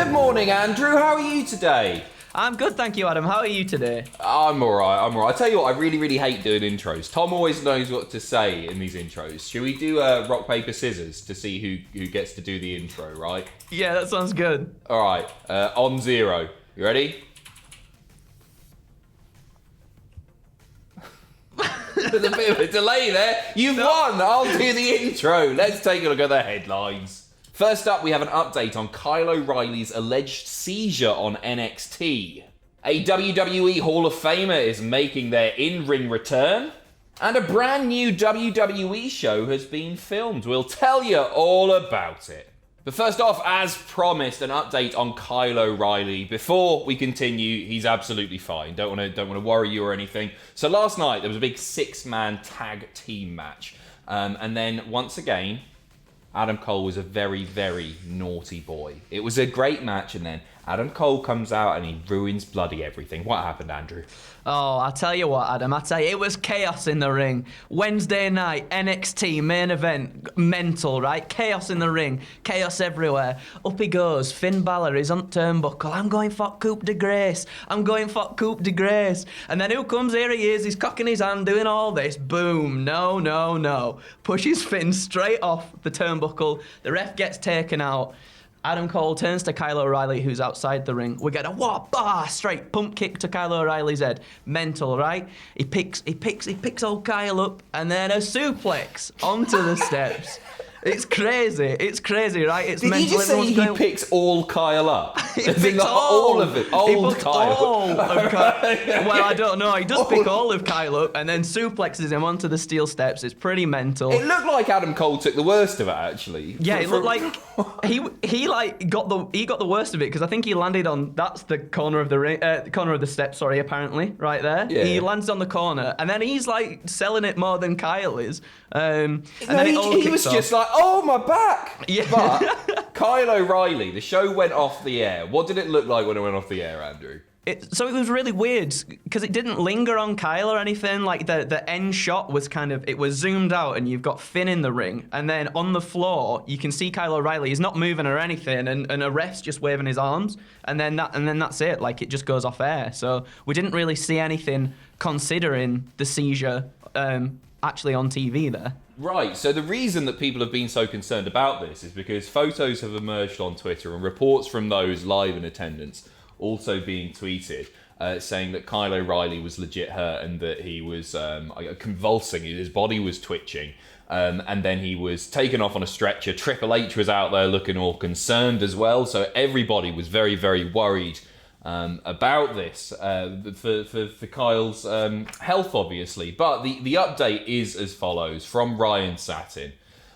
Good morning, Andrew. How are you today? I'm good, thank you, Adam. How are you today? I'm alright. I tell you what, I really hate doing intros. Tom always knows what to say in these intros. Should we do rock, paper, scissors to see who gets to do the intro, right? Yeah, that sounds good. Alright, on 0. You ready? There's a bit of a delay there. You've won. I'll do the intro. Let's take a look at the headlines. First up, we have an update on Kyle O'Reilly's alleged seizure on NXT. A WWE Hall of Famer is making their in-ring return. And a brand new WWE show has been filmed. We'll tell you all about it. But first off, as promised, an update on Kyle O'Reilly. Before we continue, he's absolutely fine. Don't want to worry you or anything. So last night, there was a big 6-man tag team match. And then, once again, Adam Cole was a very naughty boy. It was a great match, and then Adam Cole comes out and he ruins bloody everything. What happened, Andrew? Oh, I'll tell you what, Adam. It was chaos in the ring. Wednesday night, NXT main event, mental, right? Chaos in the ring, chaos everywhere. Up he goes. Finn Balor is on turnbuckle. I'm going for coup de grace. And then who comes? Here he is. He's cocking his hand, doing all this. Boom. No. Pushes Finn straight off the turnbuckle. The ref gets taken out. Adam Cole turns to Kyle O'Reilly, who's outside the ring. We get a straight pump kick to Kyle O'Reilly's head. Mental, right? He picks old Kyle up, and then a suplex onto the steps. It's crazy, right? It's Did mental. you just say he picks all Kyle up? He picks all of it. Old Kyle. All of Kyle. Well, I don't know. He does pick all of Kyle up and then suplexes him onto the steel steps. It's pretty mental. It looked like Adam Cole took the worst of it, actually. Yeah, it looked like he got the worst of it because I think he landed on that's the corner of the ring, corner of the steps. Sorry, apparently, right there. Yeah. He lands on the corner and then he's like selling it more than Kyle is. And then he was just like, oh, my back. Yeah. But Kyle O'Reilly, the show went off the air. What did it look like when it went off the air, Andrew? So it was really weird because it didn't linger on Kyle or anything. Like the end shot was it was zoomed out and you've got Finn in the ring. And then on the floor, you can see Kyle O'Reilly. He's not moving or anything. And a ref's just waving his arms. And then that's it. Like it just goes off air. So we didn't really see anything considering the seizure actually on TV there. Right, so the reason that people have been so concerned about this is because photos have emerged on Twitter and reports from those live in attendance also being tweeted saying that Kyle O'Reilly was legit hurt and that he was convulsing, his body was twitching, and then he was taken off on a stretcher. Triple H was out there looking all concerned as well, so everybody was very worried about this for Kyle's health, obviously. But the update is as follows from Ryan Satin.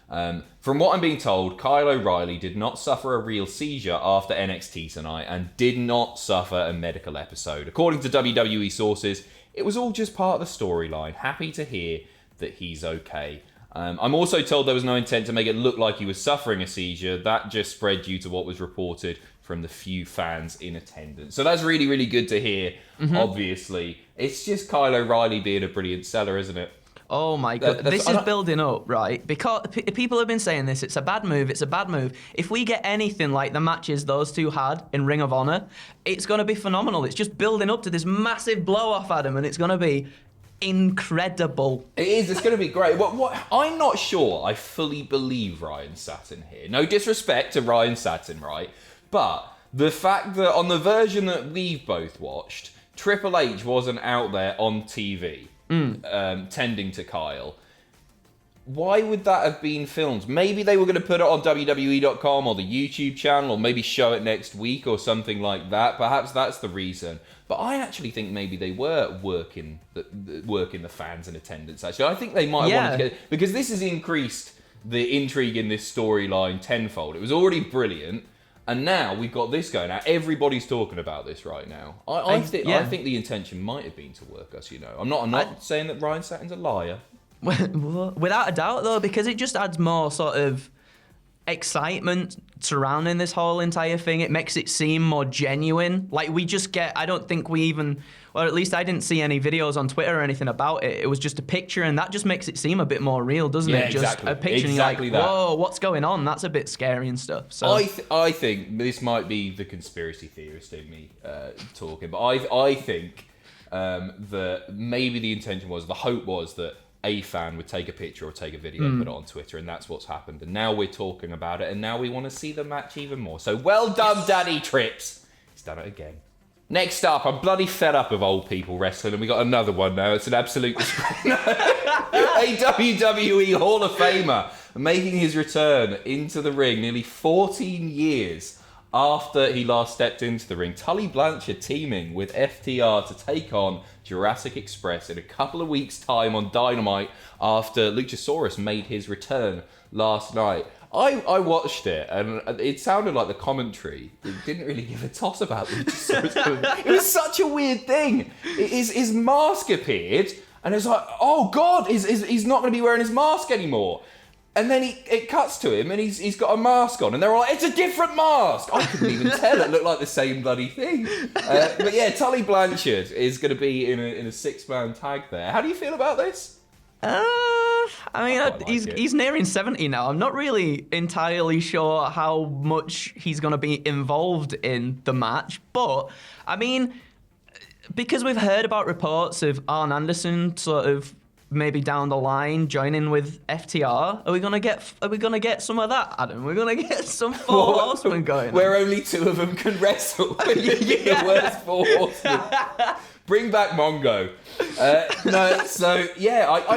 From what I'm being told, Kyle O'Reilly did not suffer a real seizure after NXT tonight and did not suffer a medical episode. According to WWE sources, it was all just part of the storyline. Happy to hear that he's okay. I'm also told there was no intent to make it look like he was suffering a seizure. That just spread due to what was reported from the few fans in attendance. So that's really good to hear, obviously. It's just Kyle O'Reilly being a brilliant seller, isn't it? Oh my God, this is building up, right? Because people have been saying this, it's a bad move. If we get anything like the matches those two had in Ring of Honor, it's going to be phenomenal. It's just building up to this massive blow-off, Adam, and it's going to be incredible. It is, it's going to be great. What I'm not sure I fully believe Ryan Satin here. No disrespect to Ryan Satin, right? But the fact that on the version that we've both watched, Triple H wasn't out there on TV tending to Kyle. Why would that have been filmed? Maybe they were going to put it on WWE.com or the YouTube channel, or maybe show it next week or something like that. Perhaps that's the reason. But I actually think maybe they were working the fans in attendance. Actually, I think they might have wanted to get, because this has increased the intrigue in this storyline tenfold. It was already brilliant, and now we've got this going out. Everybody's talking about this right now. I think the intention might have been to work us. You know, I'm not saying that Ryan Satin's a liar. Without a doubt, though, because it just adds more sort of excitement surrounding this whole entire thing. It makes it seem more genuine. Like, we just get, I don't think we even, or at least I didn't see any videos on Twitter or anything about it. It was just a picture, and that just makes it seem a bit more real, doesn't it? Just a picture, exactly, and you're like, whoa, what's going on? That's a bit scary and stuff. So I think this might be the conspiracy theorist in me talking, but I think that maybe the intention was, the hope was that a fan would take a picture or take a video and put it on Twitter, and that's what's happened. And now we're talking about it, and now we want to see the match even more. So well done, Danny Trips. He's done it again. Next up, I'm bloody fed up of old people wrestling, and we got another one now. It's an absolute a WWE Hall of Famer making his return into the ring nearly 14 years after he last stepped into the ring. Tully Blanchard teaming with FTR to take on Jurassic Express in a couple of weeks' time on Dynamite after Luchasaurus made his return last night. I watched it, and it sounded like the commentary didn't really give a toss about Luchasaurus. It was such a weird thing. His mask appeared, and it's like, oh God, he's not going to be wearing his mask anymore. And then it cuts to him, and he's got a mask on, and they're all like, it's a different mask! I couldn't even tell, it looked like the same bloody thing. But yeah, Tully Blanchard is going to be in a six-man tag there. How do you feel about this? He's nearing 70 now. I'm not really entirely sure how much he's going to be involved in the match, but, I mean, because we've heard about reports of Arn Anderson sort of maybe down the line joining with FTR. Are we gonna get some of that, Adam? We're gonna get some Four Horsemen going. Where only two of them can wrestle. The worst Four Horsemen. Bring back Mongo. I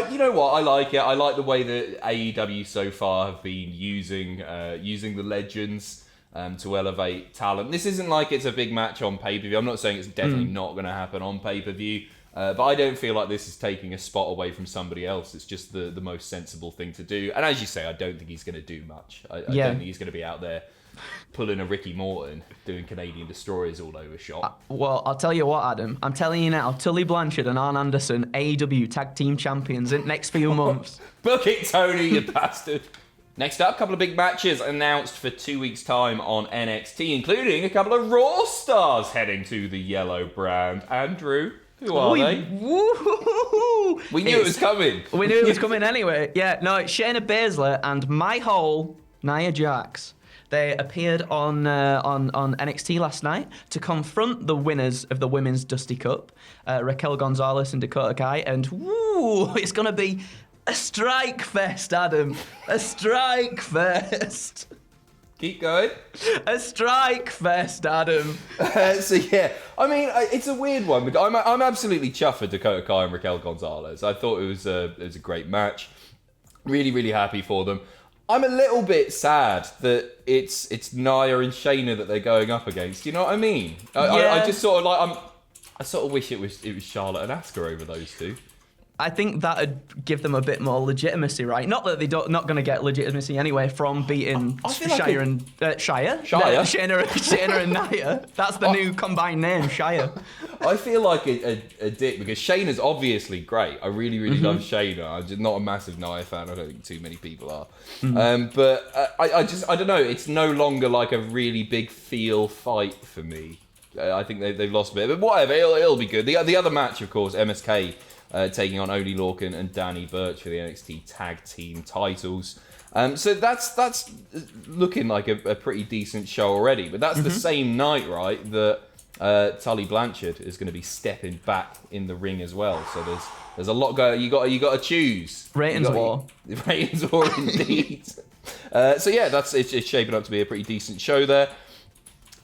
you know what? I like it. I like the way that AEW so far have been using the legends to elevate talent. This isn't like it's a big match on pay-per-view. I'm not saying it's definitely not going to happen on pay-per-view. But I don't feel like this is taking a spot away from somebody else. It's just the most sensible thing to do. And as you say, I don't think he's going to do much. I don't think he's going to be out there pulling a Ricky Morton, doing Canadian Destroyers all over shop. Well, I'll tell you what, Adam. I'm telling you now, Tully Blanchard and Arn Anderson, AEW Tag Team Champions in next few months. Book it, Tony, you bastard. Next up, a couple of big matches announced for 2 weeks' time on NXT, including a couple of Raw stars heading to the yellow brand. Andrew, who are they? Woo-hoo-hoo-hoo. We knew it was coming. We knew it was coming anyway. Yeah, no, it's Shayna Baszler and my whole Nia Jax. They appeared on NXT last night to confront the winners of the Women's Dusty Cup, Raquel Gonzalez and Dakota Kai, and woo, it's going to be a strike fest, Adam. A strike fest. Keep going. A strike fest, Adam. I mean, it's a weird one, but I'm absolutely chuffed for Dakota Kai and Raquel Gonzalez. I thought it was a great match. Really, really happy for them. I'm a little bit sad that it's Nia and Shayna that they're going up against. You know what I mean? I just sort of like I sort of wish it was Charlotte and Asuka over those two. I think that'd give them a bit more legitimacy, right? Not that they're not going to get legitimacy anyway from beating Shayna and Nia. That's the new combined name, Shire. I feel like a dick because Shayna's obviously great. I really, really love Shayna. I'm just not a massive Nia fan. I don't think too many people are. But I don't know. It's no longer like a really big feel fight for me. I think they've lost a bit. But whatever, it'll be good. The other match, of course, MSK. Taking on Oney Lorcan and Danny Burch for the NXT Tag Team titles. So that's looking like a pretty decent show already. But that's the same night, right, that Tully Blanchard is going to be stepping back in the ring as well. So there's a lot going. You got to choose. Ratings war. Ratings war indeed. It's shaping up to be a pretty decent show there.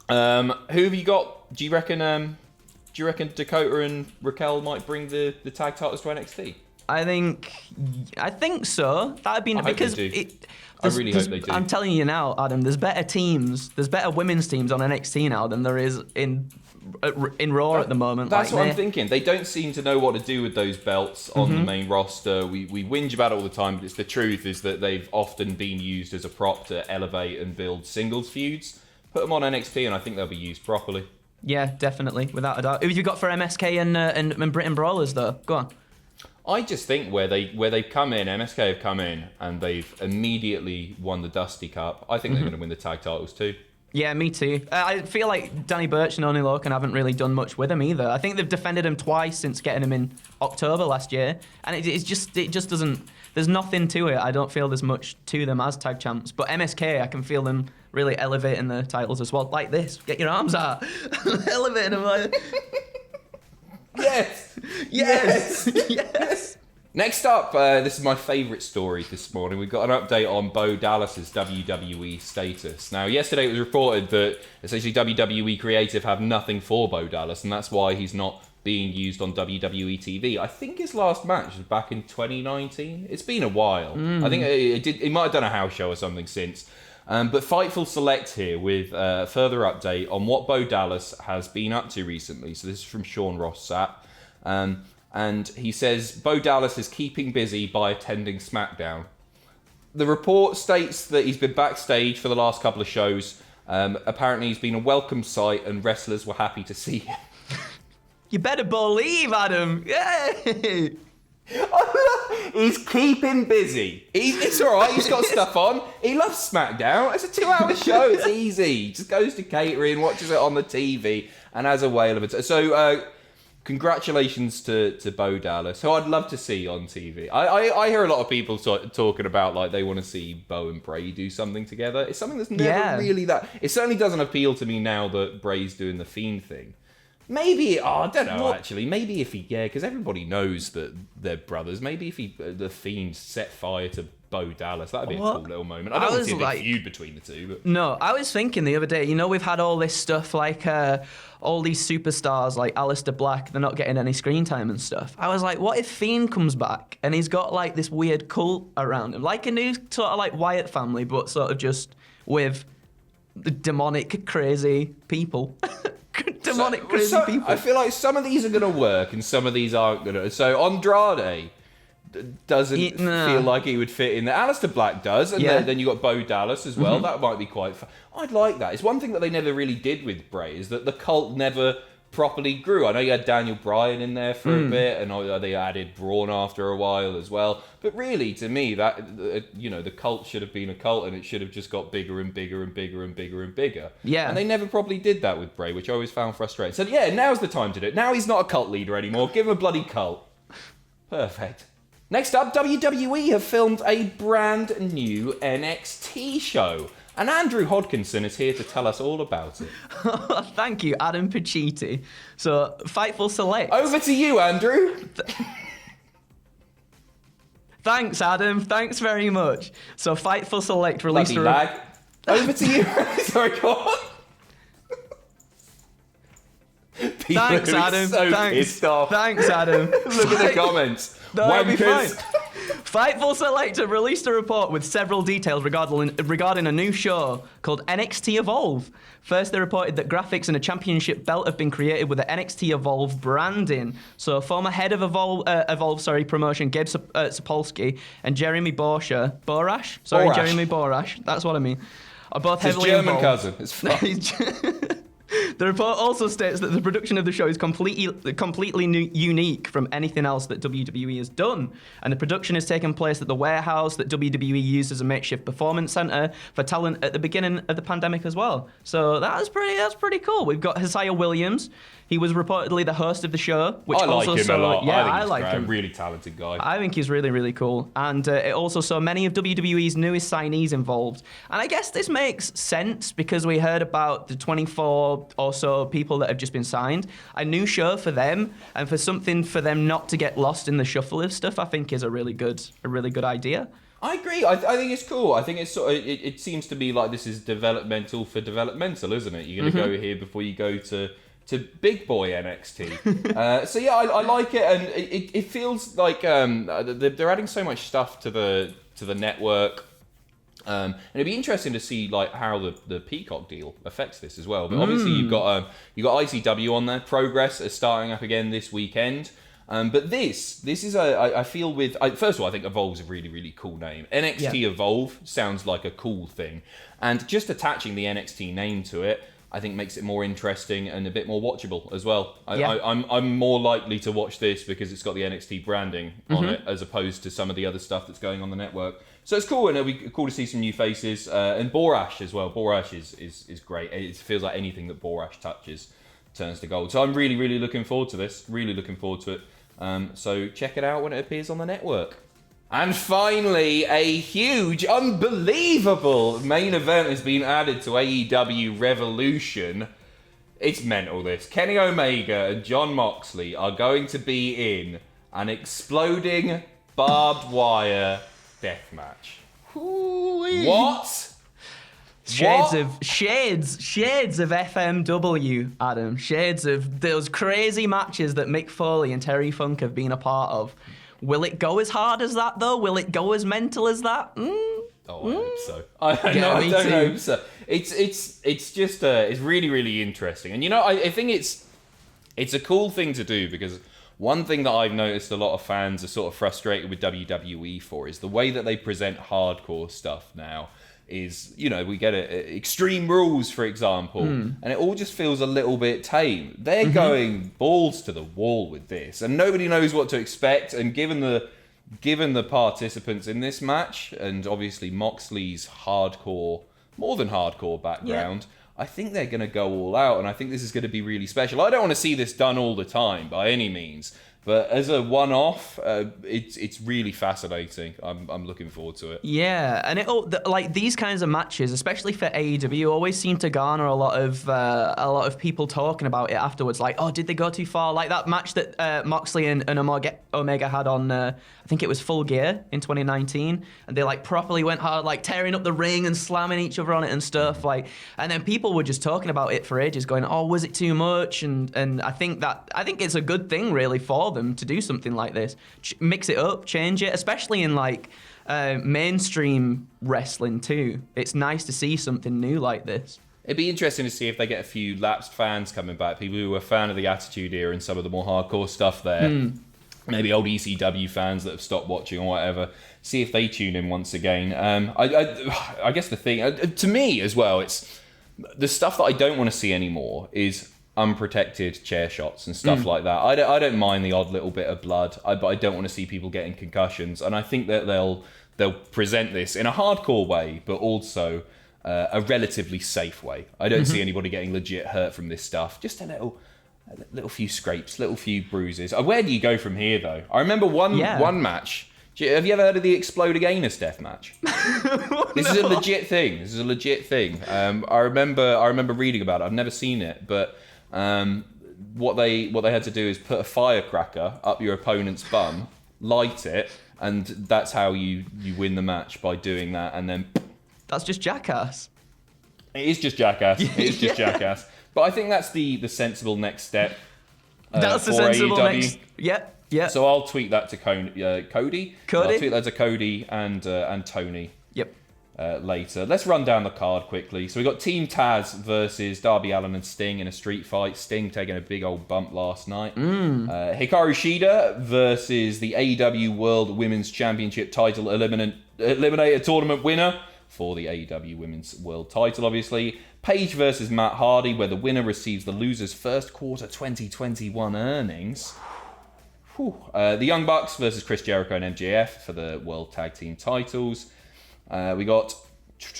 Who have you got? Do you reckon Dakota and Raquel might bring the tag titles to NXT? I think so. That'd be because I really hope they do. I'm telling you now, Adam. There's better teams. There's better women's teams on NXT now than there is in Raw at the moment. That's what I'm thinking. They don't seem to know what to do with those belts on the main roster. We whinge about it all the time, but it's the truth is that they've often been used as a prop to elevate and build singles feuds. Put them on NXT, and I think they'll be used properly. Yeah, definitely, without a doubt. Who have you got for MSK and Britain Brawlers, though? Go on. I just think where they've come in, MSK have come in and they've immediately won the Dusty Cup. I think they're going to win the tag titles too. Yeah, me too. I feel like Danny Burch and Oney Lorcan haven't really done much with him either. I think they've defended him twice since getting him in October last year, and it just doesn't. There's nothing to it. I don't feel there's much to them as tag champs. But MSK, I can feel them really elevating the titles as well, like this. Get your arms out, elevating them like. Yes. Next up, this is my favourite story this morning. We've got an update on Bo Dallas's WWE status. Now, yesterday it was reported that essentially WWE Creative have nothing for Bo Dallas, and that's why he's not being used on WWE TV. I think his last match was back in 2019. It's been a while. I think it might have done a house show or something since. But Fightful Select here with a further update on what Bo Dallas has been up to recently. So this is from Sean Ross Sapp. And he says, Bo Dallas is keeping busy by attending SmackDown. The report states that he's been backstage for the last couple of shows. Apparently he's been a welcome sight and wrestlers were happy to see him. You better believe, Adam. Yay! He's keeping busy. It's all right. He's got stuff on. He loves SmackDown. It's a 2-hour show. It's easy. He just goes to catering, watches it on the TV, and has a whale of it. So, congratulations to Bo Dallas, who I'd love to see on TV. I hear a lot of people talking about like they want to see Bo and Bray do something together. It's something that's never really that. It certainly doesn't appeal to me now that Bray's doing the Fiend thing. Maybe, I don't know, actually. Maybe if because everybody knows that they're brothers. Maybe if the Fiend set fire to Bo Dallas, that'd be a cool little moment. I don't want to see a big feud between the two. But. No, I was thinking the other day, we've had all this stuff like all these superstars like Aleister Black, they're not getting any screen time and stuff. I was like, what if Fiend comes back and he's got like this weird cult around him? Like a new sort of like Wyatt family, but sort of just with the demonic, crazy people. Crazy people. I feel like some of these are going to work and some of these aren't going to. So Andrade doesn't feel like he would fit in there. Aleister Black does, and then you got Bo Dallas as well. That might be quite fun. I'd like that. It's one thing that they never really did with Bray is that the cult never properly grew. I know you had Daniel Bryan in there for a bit, and they added Braun after a while as well. But really, to me, that the cult should have been a cult, and it should have just got bigger and bigger and bigger and bigger and bigger. Yeah. And they never properly did that with Bray, which I always found frustrating. So yeah, now's the time to do it. Now he's not a cult leader anymore. Give him a bloody cult. Perfect. Next up, WWE have filmed a brand new NXT show. And Andrew Hodkinson is here to tell us all about it. Thank you, Adam Pacitti. So, Fightful Select. Over to you, Andrew. Thanks, Adam. Thanks very much. So, Fightful Select released Bloody lag. Over to you. Sorry, go on. Thanks, Adam. Pissed off. Thanks, Adam. Look at the comments. No, it'll be fine. Fightful Select have released a report with several details regarding a new show called NXT Evolve. First, they reported that graphics and a championship belt have been created with the NXT Evolve branding. So, former head of Evolve promotion, Gabe Sapolsky, and Jeremy Borash, Jeremy Borash, that's what I mean, are both heavily German involved. cousin. It's fine. The report also states that the production of the show is completely unique from anything else that WWE has done. And the production has taken place at the warehouse that WWE used as a makeshift performance center for talent at the beginning of the pandemic as well. So that's pretty cool. We've got Hasiah Williams. He was reportedly the host of the show. Which I like also him a lot. Yeah, I like him. Really talented guy. I think he's really, really cool. And it also saw many of WWE's newest signees involved. And I guess this makes sense because we heard about the 24 or so people that have just been signed. A new show for them and for something for them not to get lost in the shuffle of stuff, I think is a really good idea. I agree. I think it's cool. I think it's sort of, it seems to be like this is developmental for developmental, isn't it? You're going to go here before you go to big boy NXT. So yeah, I like it, and it feels like they're adding so much stuff to the network. And it'd be interesting to see like how the Peacock deal affects this as well. But obviously you've got ICW on there. Progress is starting up again this weekend. But this is I feel first of all, I think Evolve's a really, really cool name. NXT Evolve sounds like a cool thing. And just attaching the NXT name to it, I think makes it more interesting and a bit more watchable as well. Yeah. I'm more likely to watch this because it's got the NXT branding on it, as opposed to some of the other stuff that's going on the network. So it's cool, and it'll be cool to see some new faces. And Borash as well. Borash is great. It feels like anything that Borash touches turns to gold. So I'm really, really looking forward to this. Really looking forward to it. So check it out when it appears on the network. And finally, a huge, unbelievable main event has been added to AEW Revolution. It's mental, this. Kenny Omega and Jon Moxley are going to be in an exploding barbed wire death match. What? Shades of FMW, Adam. Shades of those crazy matches that Mick Foley and Terry Funk have been a part of. Will it go as hard as that, though? Will it go as mental as that? Oh, I hope so. I don't hope so. It's just it's really, really interesting, and I think it's a cool thing to do, because one thing that I've noticed a lot of fans are sort of frustrated with WWE for is the way that they present hardcore stuff now. Is, we get Extreme Rules, for example, and it all just feels a little bit tame. They're going balls to the wall with this, and nobody knows what to expect. And given the participants in this match, and obviously Moxley's hardcore, more than hardcore background, I think they're going to go all out, and I think this is going to be really special. I don't want to see this done all the time by any means, but as a one-off, it's really fascinating. I'm looking forward to it. Yeah, and these kinds of matches, especially for AEW, always seem to garner a lot of people talking about it afterwards. Like, oh, did they go too far? Like that match that Moxley and Omega had on, I think it was Full Gear in 2019, and they properly went hard, tearing up the ring and slamming each other on it and stuff. And then people were just talking about it for ages, going, oh, was it too much? And I think it's a good thing really for them to do something like this, mix it up, change it, especially in mainstream wrestling too. It's nice to see something new like this. It'd be interesting to see if they get a few lapsed fans coming back, people who were a fan of the Attitude Era and some of the more hardcore stuff there. Maybe old ECW fans that have stopped watching or whatever. See if they tune in once again. I guess the thing, to me as well, it's the stuff that I don't want to see anymore is unprotected chair shots and stuff like that. I don't mind the odd little bit of blood, but I don't want to see people getting concussions. And I think that they'll present this in a hardcore way, but also a relatively safe way. I don't see anybody getting legit hurt from this stuff. Just a little few scrapes, little few bruises. Where do you go from here, though? I remember one match. Have you ever heard of the Exploding Anus death match? This is a legit thing. I remember reading about it. I've never seen it, but what they had to do is put a firecracker up your opponent's bum, light it, and that's how you win the match, by doing that. And then that's just jackass. It is just jackass. Jackass. But I think that's the sensible next step. That's the sensible AEW. next. Yeah. So I'll tweet that to Cody. I'll tweet that to Cody and Tony. Yep. Later. Let's run down the card quickly. So we got Team Taz versus Darby Allin and Sting in a street fight. Sting taking a big old bump last night. Hikaru Shida versus the AEW World Women's Championship title eliminator tournament winner for the AEW Women's World title, obviously. Paige versus Matt Hardy, where the winner receives the loser's first quarter 2021 earnings. The Young Bucks versus Chris Jericho and MJF for the World Tag Team titles. We got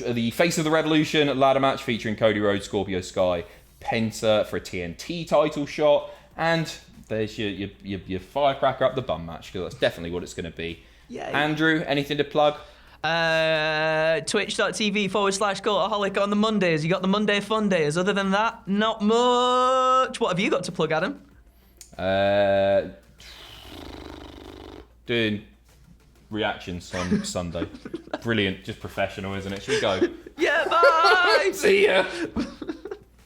the Face of the Revolution ladder match featuring Cody Rhodes, Scorpio Sky, Penta for a TNT title shot. And there's your firecracker up the bum match, because that's definitely what it's going to be. Yeah. Andrew, anything to plug? Twitch.tv/Cultaholic on the Mondays. You got the Monday Fun Days. Other than that, not much. What have you got to plug, Adam? Doing reactions on Sunday. Brilliant. Just professional, isn't it? Should we go? Yeah, bye! See ya!